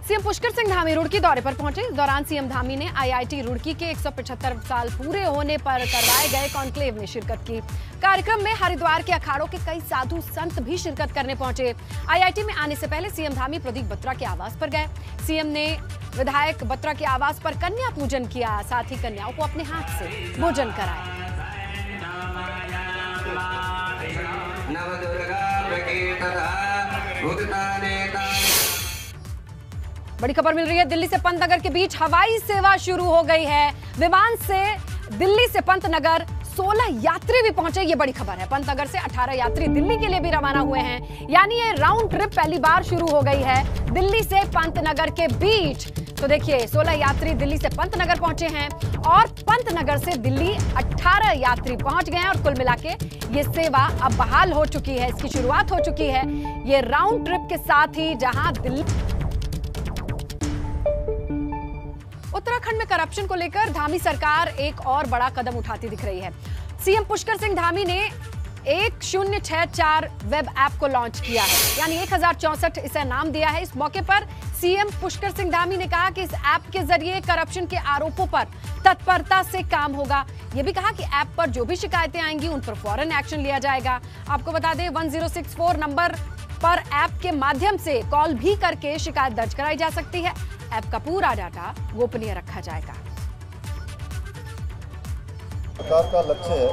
CM Pushkar Singh Dhami Roorkee दौरे पर पहुंचे। इस दौरान सीएम धामी ने आईआईटी रुड़की के 175 साल पूरे होने पर करवाए गए कॉन्क्लेव में शिरकत की। कार्यक्रम में हरिद्वार के अखाड़ों के कई साधु संत भी शिरकत करने पहुंचे। आईआईटी में आने से पहले सीएम धामी प्रदीप बत्रा के आवास पर गए। सीएम ने विधायक बत्रा के आवास पर कन्या पूजन किया, साथ ही कन्याओं को अपने हाथ से भोजन कराया। बड़ी खबर मिल रही है, दिल्ली से पंतनगर के बीच हवाई सेवा शुरू हो गई है। विमान से दिल्ली से पंतनगर 16 यात्री भी पहुंचे, ये बड़ी खबर है। पंतनगर से 18 यात्री दिल्ली के लिए भी रवाना हुए हैं, यानी ये राउंड ट्रिप पहली बार शुरू हो गई है दिल्ली से पंतनगर के बीच। तो देखिए 16 यात्री दिल्ली से पंतनगर पहुंचे हैं और पंतनगर से दिल्ली 18 यात्री पहुंच गए हैं और कुल मिलाके ये सेवा अब बहाल हो चुकी है, इसकी शुरुआत हो चुकी है। ये राउंड ट्रिप के साथ ही जहां दिल्ली उत्तराखंड में करप्शन को लेकर धामी सरकार एक और बड़ा कदम उठाती दिख रही है। सीएम पुष्कर सिंह धामी ने 1064 वेब ऐप को लॉन्च किया है, यानी 1064 इसे नाम दिया है। इस मौके पर सीएम पुष्कर सिंह धामी ने कहा कि इस ऐप के जरिए करप्शन के आरोपों पर तत्परता से काम होगा। यह भी कहा कि ऐप पर जो भी शिकायतें आएंगी उन पर फौरन एक्शन लिया जाएगा। आपको बता दें 1064 नंबर पर ऐप के माध्यम से कॉल भी करके शिकायत दर्ज कराई जा सकती है। ऐप का पूरा डाटा गोपनीय रखा जाएगा। सरकार का लक्ष्य है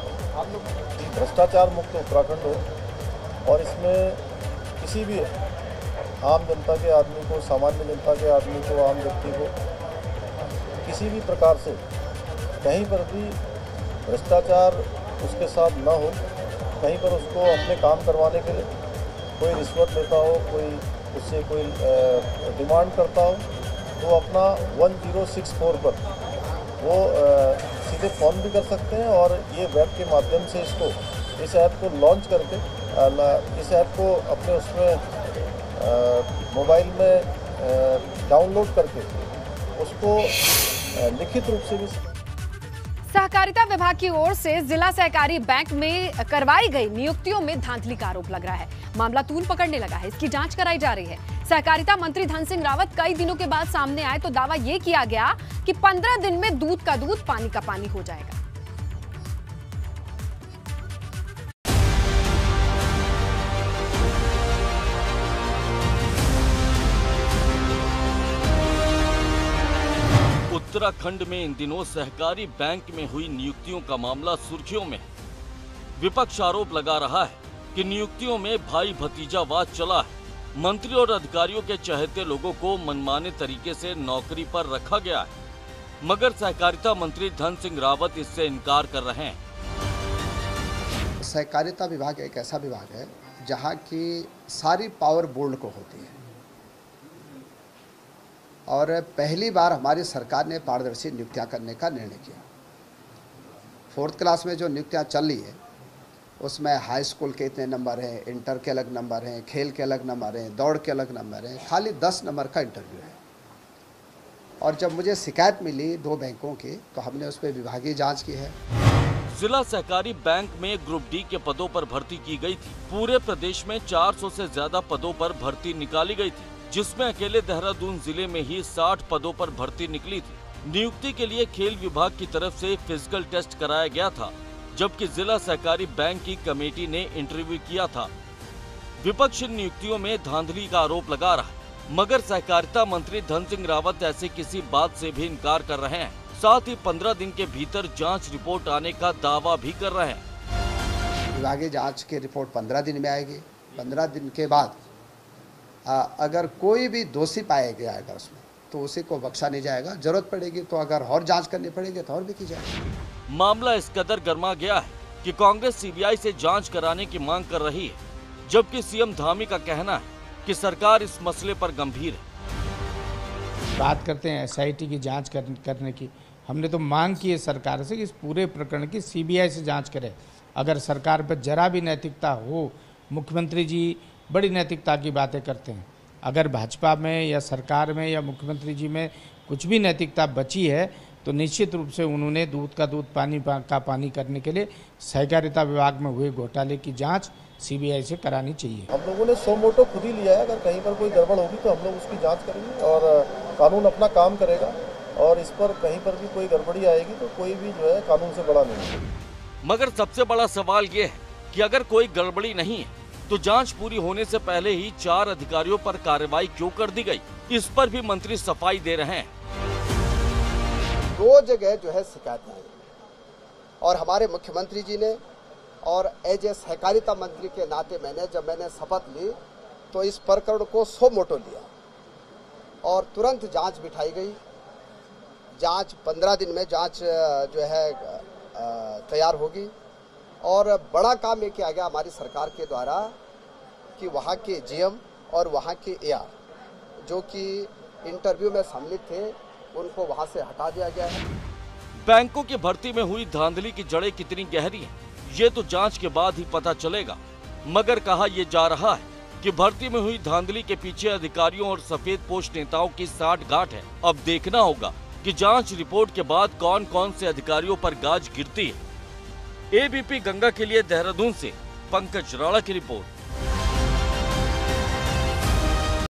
भ्रष्टाचार मुक्त उत्तराखंड हो और इसमें किसी भी आम जनता के आदमी को, सामान्य जनता के आदमी को, आम व्यक्ति को किसी भी प्रकार से कहीं पर भी भ्रष्टाचार उसके साथ न हो। कहीं पर उसको अपने काम करवाने के लिए कोई रिश्वत लेता हो, कोई उससे कोई डिमांड करता हो, तो अपना 1064 पर वो सीधे फ़ोन भी कर सकते हैं और ये वेब के माध्यम से इस ऐप को लॉन्च करके इस ऐप को अपने उसमें मोबाइल में डाउनलोड करके उसको लिखित रूप से भी। सहकारिता विभाग की ओर से जिला सहकारी बैंक में करवाई गई नियुक्तियों में धांधली का आरोप लग रहा है। मामला तूल पकड़ने लगा है, इसकी जांच कराई जा रही है। सहकारिता मंत्री धन सिंह रावत कई दिनों के बाद सामने आए तो दावा यह किया गया कि 15 दिन में दूध का दूध, पानी का पानी हो जाएगा। उत्तराखंड में इन दिनों सहकारी बैंक में हुई नियुक्तियों का मामला सुर्खियों में है। विपक्ष आरोप लगा रहा है कि नियुक्तियों में भाई भतीजावाद चला है। मंत्री और अधिकारियों के चहेते लोगों को मनमाने तरीके से नौकरी पर रखा गया है, मगर सहकारिता मंत्री धन सिंह रावत इससे इनकार कर रहे हैं। सहकारिता विभाग एक ऐसा विभाग है जहां की सारी पावर बोर्ड को होती है और पहली बार हमारी सरकार ने पारदर्शी नियुक्तियां करने का निर्णय किया। 4th क्लास में जो नियुक्तियां चल रही है उसमें हाई स्कूल के इतने नंबर हैं, इंटर के अलग नंबर हैं, खेल के अलग नंबर हैं, दौड़ के अलग नंबर हैं, खाली 10 नंबर का इंटरव्यू है। और जब मुझे शिकायत मिली 2 बैंकों की तो हमने उस पर विभागीय जांच की है। जिला सहकारी बैंक में ग्रुप डी के पदों पर भर्ती की गई थी। पूरे प्रदेश में 400 से ज्यादा पदों पर भर्ती निकाली गई थी, जिसमें अकेले देहरादून जिले में ही 60 पदों पर भर्ती निकली थी। नियुक्ति के लिए खेल विभाग की तरफ से फिजिकल टेस्ट कराया गया था, जबकि जिला सहकारी बैंक की कमेटी ने इंटरव्यू किया था। विपक्ष नियुक्तियों में धांधली का आरोप लगा रहा है, मगर सहकारिता मंत्री धन सिंह रावत ऐसे किसी बात से भी इनकार कर रहे हैं। साथ ही 15 दिन के भीतर जांच रिपोर्ट आने का दावा भी कर रहे हैं। विभागीय जांच की रिपोर्ट 15 दिन में आएगी। 15 दिन के बाद अगर कोई भी दोषी पाया जाएगा उसमें तो उसी को बख्शा नहीं जाएगा। जरूरत पड़ेगी तो अगर और जांच करनी पड़ेगी तो और भी की जाएगी। मामला इस कदर गर्मा गया है कि कांग्रेस सीबीआई से जांच कराने की मांग कर रही है, जबकि सीएम धामी का कहना है कि सरकार इस मसले पर गंभीर है। बात करते हैं एसआईटी की जांच करने की। हमने तो मांग की है सरकार से कि इस पूरे प्रकरण की सीबीआई से जांच करे। अगर सरकार पर जरा भी नैतिकता हो, मुख्यमंत्री जी बड़ी नैतिकता की बातें करते हैं, अगर भाजपा में या सरकार में या मुख्यमंत्री जी में कुछ भी नैतिकता बची है तो निश्चित रूप से उन्होंने दूध का दूध, पानी का पानी करने के लिए सहकारिता विभाग में हुए घोटाले की जांच सीबीआई से करानी चाहिए। हम लोगों ने सो मोटो खुद ही लिया है, अगर कहीं पर कोई गड़बड़ होगी तो हम लोग उसकी जांच करेंगे और कानून अपना काम करेगा और इस पर कहीं पर भी कोई गड़बड़ी आएगी तो कोई भी जो है कानून से बड़ा नहीं है। मगर सबसे बड़ा सवाल ये है कि अगर कोई गड़बड़ी नहीं है तो जांच पूरी होने से पहले ही 4 अधिकारियों पर कार्रवाई क्यों कर दी गई, इस पर भी मंत्री सफाई दे रहे हैं। 2 जगह जो है शिकायत आई और हमारे मुख्यमंत्री जी ने और एज ए सहकारिता मंत्री के नाते जब मैंने शपथ ली तो इस प्रकरण को सो मोटो लिया और तुरंत जांच बिठाई गई। जांच 15 दिन में जांच जो है तैयार होगी और बड़ा काम ये किया गया हमारी सरकार के द्वारा कि वहाँ के जीएम और वहाँ के एआर जो कि इंटरव्यू में सम्मिलित थे उनको वहाँ से हटा दिया गया है। बैंकों की भर्ती में हुई धांधली की जड़ें कितनी गहरी हैं, ये तो जांच के बाद ही पता चलेगा। मगर कहा यह जा रहा है कि भर्ती में हुई धांधली के पीछे अधिकारियों और सफेद पोश नेताओं की साठगांठ है। अब देखना होगा कि जांच रिपोर्ट के बाद कौन कौन से अधिकारियों पर गाज गिरती है। एबीपी गंगा के लिए देहरादून से पंकज राणा की रिपोर्ट।